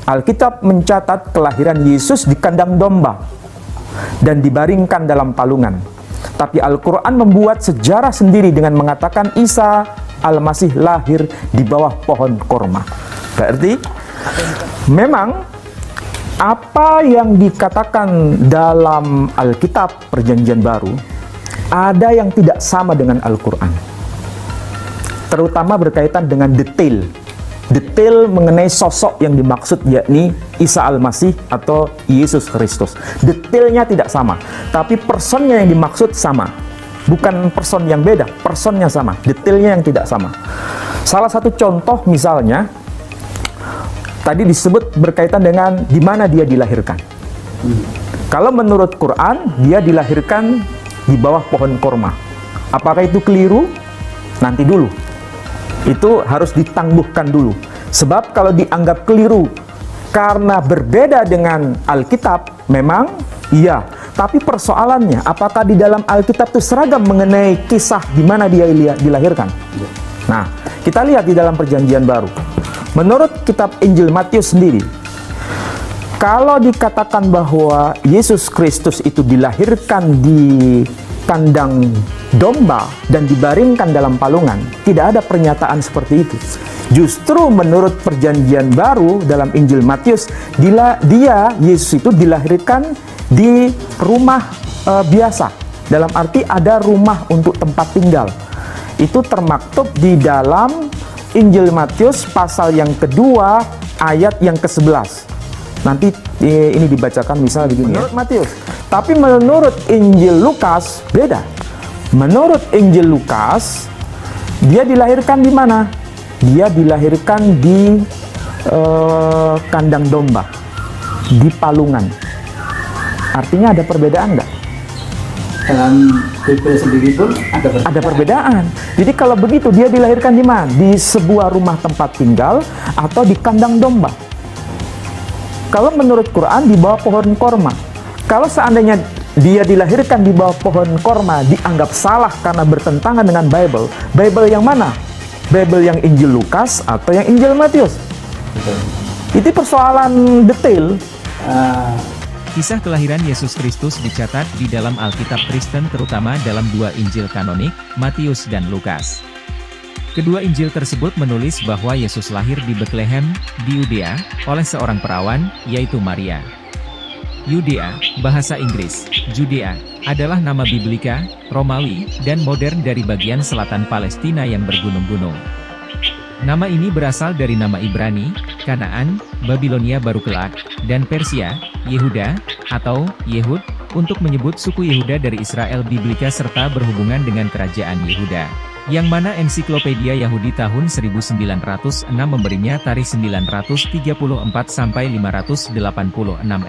Alkitab mencatat kelahiran Yesus di kandang domba dan dibaringkan dalam palungan. Tapi Al-Quran membuat sejarah sendiri dengan mengatakan Isa Al-Masih lahir di bawah pohon korma. Berarti memang apa yang dikatakan dalam Alkitab Perjanjian Baru ada yang tidak sama dengan Al-Quran, terutama berkaitan dengan detail mengenai sosok yang dimaksud, yakni Isa Al-Masih atau Yesus Kristus. Detailnya tidak sama, tapi personnya yang dimaksud sama. Bukan person yang beda, personnya sama, detailnya yang tidak sama. Salah satu contoh misalnya, tadi disebut berkaitan dengan di mana dia dilahirkan. Kalau menurut Quran, dia dilahirkan di bawah pohon korma. Apakah itu keliru? Nanti dulu. Itu harus ditangguhkan dulu. Sebab kalau dianggap keliru karena berbeda dengan Alkitab, memang iya. Tapi persoalannya, apakah di dalam Alkitab itu seragam mengenai kisah di mana dia dilahirkan? Nah, kita lihat di dalam Perjanjian Baru. Menurut kitab Injil Matius sendiri, kalau dikatakan bahwa Yesus Kristus itu dilahirkan di kandang domba dan dibaringkan dalam palungan, tidak ada pernyataan seperti itu. Justru menurut Perjanjian Baru dalam Injil Matius, Yesus itu dilahirkan di rumah biasa. Dalam arti ada rumah untuk tempat tinggal. Itu termaktub di dalam Injil Matius pasal yang kedua ayat yang ke-11. Nanti ini dibacakan misalnya begini. Menurut Matius. Tapi menurut Injil Lukas beda. Menurut Injil Lukas, dia dilahirkan di mana? Dia dilahirkan di kandang domba, di palungan. Artinya ada perbedaan nggak? Dalam Bible sendiri pun ada perbedaan. Jadi kalau begitu dia dilahirkan di mana? Di sebuah rumah tempat tinggal atau di kandang domba? Kalau menurut Quran di bawah pohon korma. Kalau seandainya dia dilahirkan di bawah pohon korma dianggap salah karena bertentangan dengan Bible. Bible yang mana? Bible yang Injil Lukas atau yang Injil Matius? Itu persoalan detail. Kisah kelahiran Yesus Kristus dicatat di dalam Alkitab Kristen, terutama dalam dua Injil kanonik, Matius dan Lukas. Kedua Injil tersebut menulis bahwa Yesus lahir di Betlehem, di Yudea, oleh seorang perawan, yaitu Maria. Yudea, bahasa Inggris, Judea, adalah nama Biblika, Romawi, dan modern dari bagian selatan Palestina yang bergunung-gunung. Nama ini berasal dari nama Ibrani, Kanaan, Babilonia baru kelak, dan Persia, Yehuda, atau Yehud, untuk menyebut suku Yehuda dari Israel Biblika serta berhubungan dengan kerajaan Yehuda. Yang mana ensiklopedia Yahudi tahun 1906 memberinya tarikh 934 sampai 586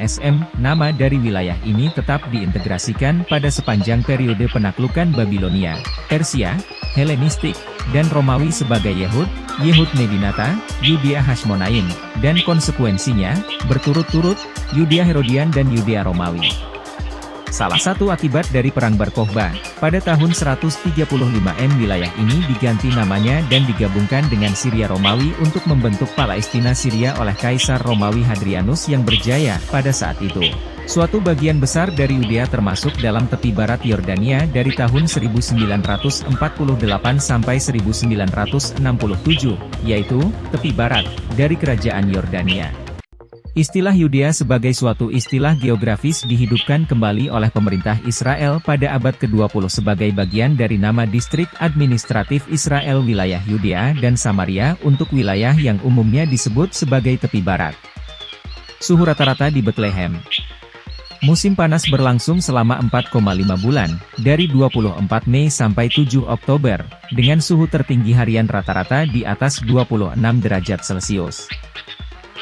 SM. Nama dari wilayah ini tetap diintegrasikan pada sepanjang periode penaklukan Babilonia, Persia, Helenistik, dan Romawi sebagai Yehud, Yehud Medinata, Yudea Hashmonaim, dan konsekuensinya, berturut-turut, Yudea Herodian dan Yudea Romawi. Salah satu akibat dari Perang Bar Kokhba, pada tahun 135 wilayah ini diganti namanya dan digabungkan dengan Syria Romawi untuk membentuk Palestina Syria oleh Kaisar Romawi Hadrianus yang berjaya pada saat itu. Suatu bagian besar dari Yudea termasuk dalam tepi barat Yordania dari tahun 1948 sampai 1967, yaitu tepi barat dari Kerajaan Yordania. Istilah Yudea sebagai suatu istilah geografis dihidupkan kembali oleh pemerintah Israel pada abad ke-20 sebagai bagian dari nama distrik administratif Israel wilayah Yudea dan Samaria untuk wilayah yang umumnya disebut sebagai tepi barat. Suhu rata-rata di Betlehem. Musim panas berlangsung selama 4,5 bulan, dari 24 Mei sampai 7 Oktober, dengan suhu tertinggi harian rata-rata di atas 26 derajat Celcius.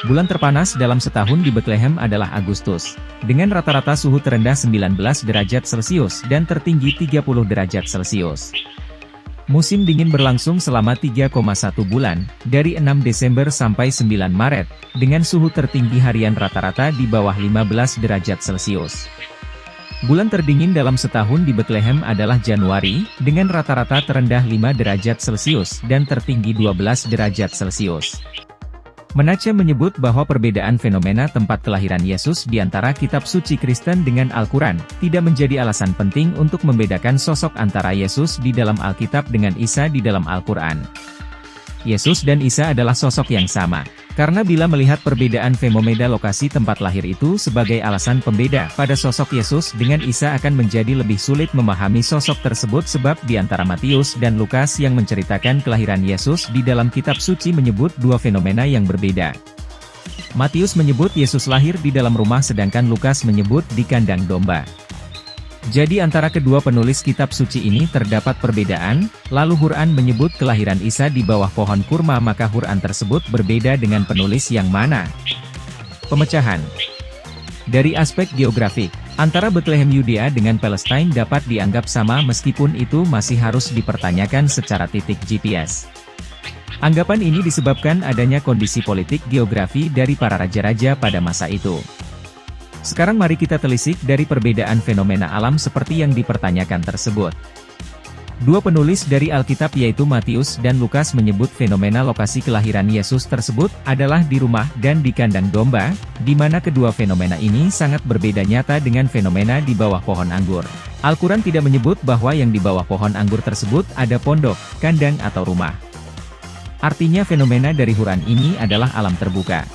Bulan terpanas dalam setahun di Betlehem adalah Agustus, dengan rata-rata suhu terendah 19 derajat Celcius dan tertinggi 30 derajat Celcius. Musim dingin berlangsung selama 3,1 bulan, dari 6 Desember sampai 9 Maret, dengan suhu tertinggi harian rata-rata di bawah 15 derajat Celcius. Bulan terdingin dalam setahun di Betlehem adalah Januari, dengan rata-rata terendah 5 derajat Celcius dan tertinggi 12 derajat Celcius. Menache menyebut bahwa perbedaan fenomena tempat kelahiran Yesus di antara kitab suci Kristen dengan Al-Quran, tidak menjadi alasan penting untuk membedakan sosok antara Yesus di dalam Alkitab dengan Isa di dalam Al-Quran. Yesus dan Isa adalah sosok yang sama. Karena bila melihat perbedaan fenomena lokasi tempat lahir itu sebagai alasan pembeda pada sosok Yesus dengan Isa akan menjadi lebih sulit memahami sosok tersebut sebab di antara Matius dan Lukas yang menceritakan kelahiran Yesus di dalam kitab suci menyebut dua fenomena yang berbeda. Matius menyebut Yesus lahir di dalam rumah sedangkan Lukas menyebut di kandang domba. Jadi antara kedua penulis kitab suci ini terdapat perbedaan, lalu Quran menyebut kelahiran Isa di bawah pohon kurma maka Quran tersebut berbeda dengan penulis yang mana? Pemecahan. Dari aspek geografik, antara Bethlehem Yudea dengan Palestina dapat dianggap sama meskipun itu masih harus dipertanyakan secara titik GPS. Anggapan ini disebabkan adanya kondisi politik geografi dari para raja-raja pada masa itu. Sekarang mari kita telisik dari perbedaan fenomena alam seperti yang dipertanyakan tersebut. Dua penulis dari Alkitab yaitu Matius dan Lukas menyebut fenomena lokasi kelahiran Yesus tersebut adalah di rumah dan di kandang domba, di mana kedua fenomena ini sangat berbeda nyata dengan fenomena di bawah pohon anggur. Al-Quran tidak menyebut bahwa yang di bawah pohon anggur tersebut ada pondok, kandang atau rumah. Artinya fenomena dari Quran ini adalah alam terbuka.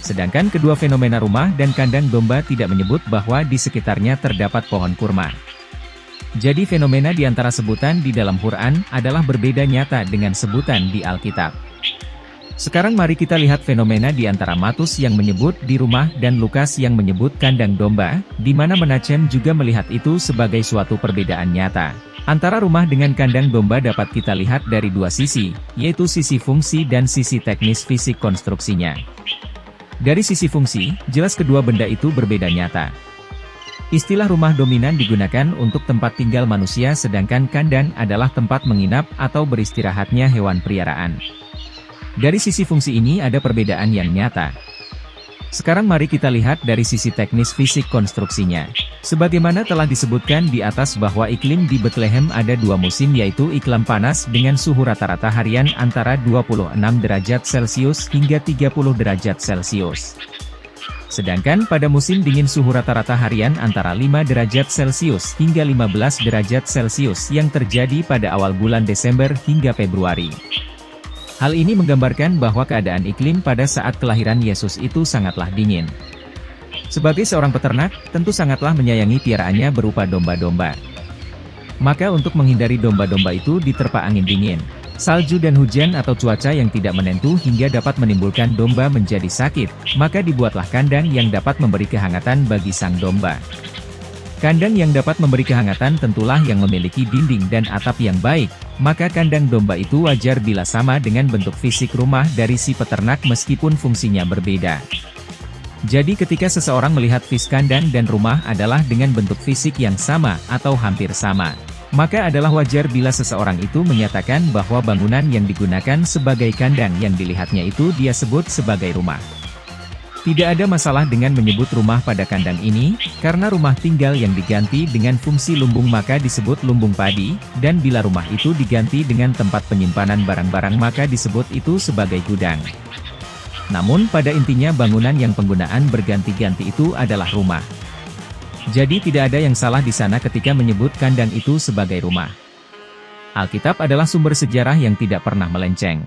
Sedangkan kedua fenomena rumah dan kandang domba tidak menyebut bahwa di sekitarnya terdapat pohon kurma. Jadi fenomena di antara sebutan di dalam Quran adalah berbeda nyata dengan sebutan di Alkitab. Sekarang mari kita lihat fenomena di antara Matius yang menyebut di rumah dan Lukas yang menyebut kandang domba, di mana Menachem juga melihat itu sebagai suatu perbedaan nyata. Antara rumah dengan kandang domba dapat kita lihat dari dua sisi, yaitu sisi fungsi dan sisi teknis fisik konstruksinya. Dari sisi fungsi, jelas kedua benda itu berbeda nyata. Istilah rumah dominan digunakan untuk tempat tinggal manusia sedangkan kandang adalah tempat menginap atau beristirahatnya hewan peliharaan. Dari sisi fungsi ini ada perbedaan yang nyata. Sekarang mari kita lihat dari sisi teknis fisik konstruksinya. Sebagaimana telah disebutkan di atas bahwa iklim di Bethlehem ada dua musim yaitu iklim panas dengan suhu rata-rata harian antara 26 derajat Celcius hingga 30 derajat Celcius. Sedangkan pada musim dingin suhu rata-rata harian antara 5 derajat Celcius hingga 15 derajat Celcius yang terjadi pada awal bulan Desember hingga Februari. Hal ini menggambarkan bahwa keadaan iklim pada saat kelahiran Yesus itu sangatlah dingin. Sebagai seorang peternak, tentu sangatlah menyayangi piaraannya berupa domba-domba. Maka untuk menghindari domba-domba itu diterpa angin dingin, salju dan hujan atau cuaca yang tidak menentu hingga dapat menimbulkan domba menjadi sakit, maka dibuatlah kandang yang dapat memberi kehangatan bagi sang domba. Kandang yang dapat memberi kehangatan tentulah yang memiliki dinding dan atap yang baik, maka kandang domba itu wajar bila sama dengan bentuk fisik rumah dari si peternak meskipun fungsinya berbeda. Jadi ketika seseorang melihat kandang dan rumah adalah dengan bentuk fisik yang sama atau hampir sama, maka adalah wajar bila seseorang itu menyatakan bahwa bangunan yang digunakan sebagai kandang yang dilihatnya itu dia sebut sebagai rumah. Tidak ada masalah dengan menyebut rumah pada kandang ini, karena rumah tinggal yang diganti dengan fungsi lumbung maka disebut lumbung padi, dan bila rumah itu diganti dengan tempat penyimpanan barang-barang maka disebut itu sebagai gudang. Namun pada intinya bangunan yang penggunaan berganti-ganti itu adalah rumah. Jadi tidak ada yang salah di sana ketika menyebut kandang itu sebagai rumah. Alkitab adalah sumber sejarah yang tidak pernah melenceng.